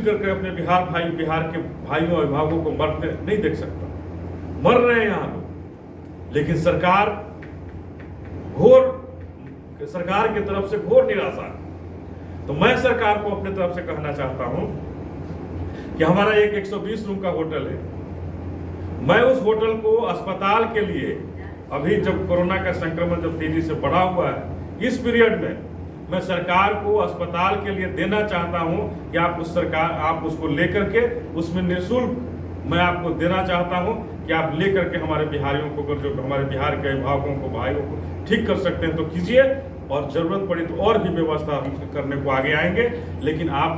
मिल करके अपने बिहार के भाइयों और अभिभावकों को मरते नहीं देख सकता। मर रहे हैं यहाँ लोग, लेकिन सरकार की तरफ से घोर निराशा। तो मैं सरकार को अपने तरफ से कहना चाहता हूं कि हमारा एक 120 रूम का होटल है, मैं उस होटल को अस्पताल के लिए, अभी जब कोरोना का संक्रमण जब तेजी से बढ़ा हुआ है, इस पीरियड में मैं सरकार को अस्पताल के लिए देना चाहता हूं कि आप उसको लेकर के उसमें निःशुल्क मैं आपको देना चाहता हूं कि आप लेकर के हमारे बिहारियों को, अगर जो हमारे बिहार के अभिभावकों को, भाइयों को ठीक कर सकते हैं तो कीजिए, और जरूरत पड़ी तो और भी व्यवस्था करने को आगे आएंगे। लेकिन आप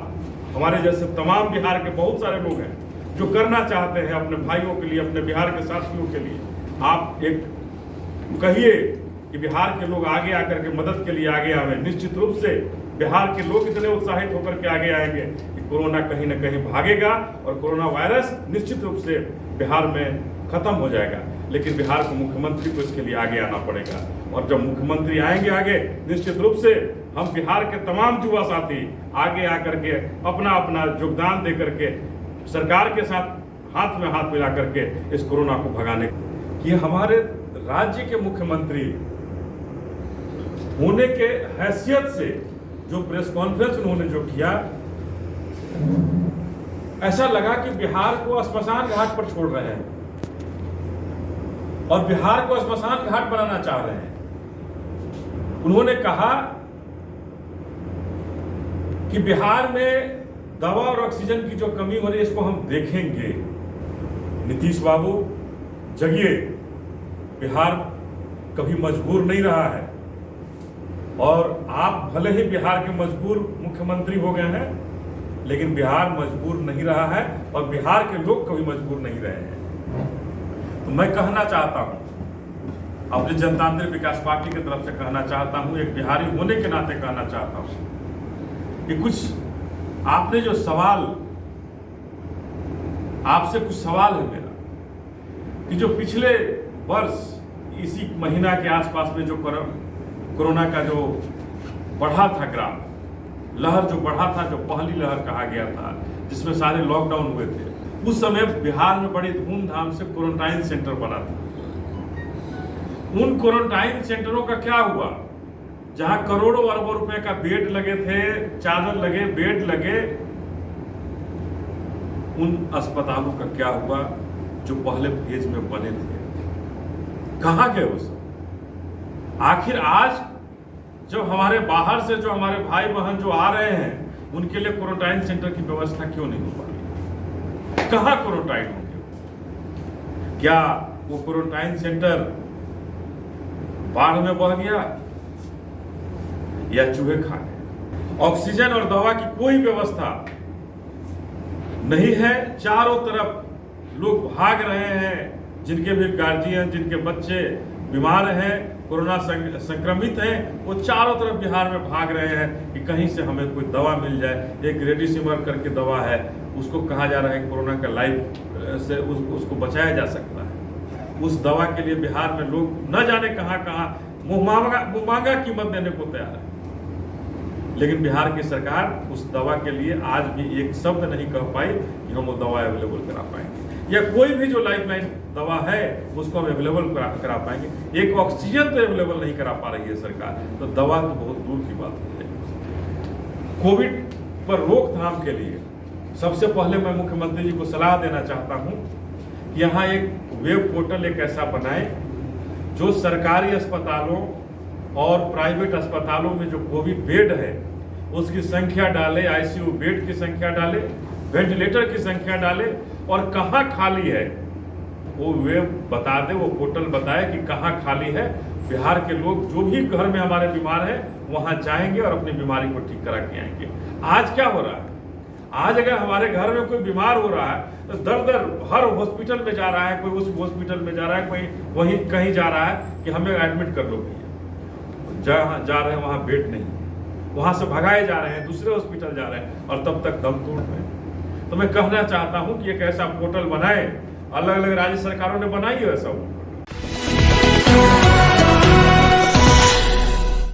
हमारे जैसे तमाम बिहार के बहुत सारे लोग हैं जो करना चाहते हैं अपने भाइयों के लिए, अपने बिहार के साथियों के लिए। आप एक कहिए कि बिहार के लोग आगे आकर के मदद के लिए आगे आवे। निश्चित रूप से बिहार के लोग इतने उत्साहित होकर के आगे आएंगे कि कोरोना कहीं ना कहीं भागेगा और कोरोना वायरस निश्चित रूप से बिहार में खत्म हो जाएगा। लेकिन बिहार के मुख्यमंत्री को इसके लिए आगे आना पड़ेगा, और जब मुख्यमंत्री आएंगे आगे, निश्चित रूप से हम बिहार के तमाम युवा साथी आगे आकर के अपना अपना योगदान दे करके सरकार के साथ हाथ में हाथ मिला करके इस कोरोना को भगाने की। हमारे राज्य के मुख्यमंत्री होने के हैसियत से जो प्रेस कॉन्फ्रेंस उन्होंने जो किया, ऐसा लगा कि बिहार को श्मशान घाट पर छोड़ रहे हैं और बिहार को श्मशान घाट बनाना चाह रहे हैं। उन्होंने कहा कि बिहार में दवा और ऑक्सीजन की जो कमी हो रही है इसको हम देखेंगे। नीतीश बाबू जगिए, बिहार कभी मजबूर नहीं रहा है, और आप भले ही बिहार के मजबूर मुख्यमंत्री हो गए हैं, लेकिन बिहार मजबूर नहीं रहा है और बिहार के लोग कभी मजबूर नहीं रहे हैं। तो मैं कहना चाहता हूं, अपनी जनतांत्रिक विकास पार्टी की तरफ से कहना चाहता हूं, एक बिहारी होने के नाते कहना चाहता हूं कि कुछ आपने जो सवाल, आपसे कुछ सवाल है मेरा, कि जो पिछले वर्ष इसी महीना के आसपास में जो कोरोना का जो बढ़ा था ग्राफ, लहर जो बढ़ा था, जो पहली लहर कहा गया था, जिसमें सारे लॉकडाउन हुए थे, उस समय बिहार में बड़ी धूमधाम से क्वारंटाइन सेंटर बना था। उन क्वारंटाइन सेंटरों का क्या हुआ? जहां करोड़ों अरबों रुपए का बेड लगे थे, चादर लगे, बेड लगे, उन अस्पतालों का क्या हुआ जो पहले फेज में बने थे? कहां गए वो सब? आखिर आज जब हमारे बाहर से जो हमारे भाई बहन जो आ रहे हैं, उनके लिए क्वारंटाइन सेंटर की व्यवस्था क्यों नहीं हो पा रही? कहां क्वारंटाइन होंगे? क्या वो क्वारंटाइन सेंटर बाढ़ में बह गया या चूहे खा गए? ऑक्सीजन और दवा की कोई व्यवस्था नहीं है। चारों तरफ लोग भाग रहे हैं, जिनके भी गार्जियन, जिनके बच्चे बीमार हैं, कोरोना संक्रमित हैं, वो चारों तरफ बिहार में भाग रहे हैं कि कहीं से हमें कोई दवा मिल जाए। एक रेमडेसिविर करके दवा है, उसको कहा जा रहा है कोरोना का लाइफ से उसको बचाया जा सकता है। उस दवा के लिए बिहार में लोग न जाने कहां मुंह मांगा कीमत देने को तैयार है, लेकिन बिहार की सरकार उस दवा के लिए आज भी एक शब्द नहीं कह पाई कि हम वो दवा अवेलेबल करा पाएंगे, या कोई भी जो लाइफलाइन दवा है उसको हम अवेलेबल करा पाएंगे। एक ऑक्सीजन तो अवेलेबल नहीं करा पा रही है सरकार, तो दवा तो बहुत दूर की बात है। कोविड पर रोकथाम के लिए सबसे पहले मैं मुख्यमंत्री जी को सलाह देना चाहता हूं कि यहाँ एक वेब पोर्टल एक ऐसा बनाए जो सरकारी अस्पतालों और प्राइवेट अस्पतालों में जो कोविड बेड है उसकी संख्या डाले, आईसीयू बेड की संख्या डाले, वेंटिलेटर की संख्या डाले, और कहाँ खाली है वो वेब बता दे, वो पोर्टल बताए कि कहाँ खाली है। बिहार के लोग जो भी घर में हमारे बीमार हैं वहाँ जाएंगे और अपनी बीमारी को ठीक करा के आएंगे। आज क्या हो रहा है? आज अगर हमारे घर में कोई बीमार हो रहा है तो दर दर हर हॉस्पिटल में जा रहा है, कोई उस हॉस्पिटल में जा रहा है, कोई वहीं कहीं जा रहा है कि हमें एडमिट कर लो भैया। जहाँ जा रहे हैं वहाँ बेड नहीं, वहाँ से भगाए जा रहे हैं, दूसरे हॉस्पिटल जा रहे हैं और तब तक दम तोड़ रहे हैं। तो मैं कहना चाहता हूँ कि एक ऐसा पोर्टल बनाए, अलग अलग राज्य सरकारों ने बनाई है ऐसा पोर्टल।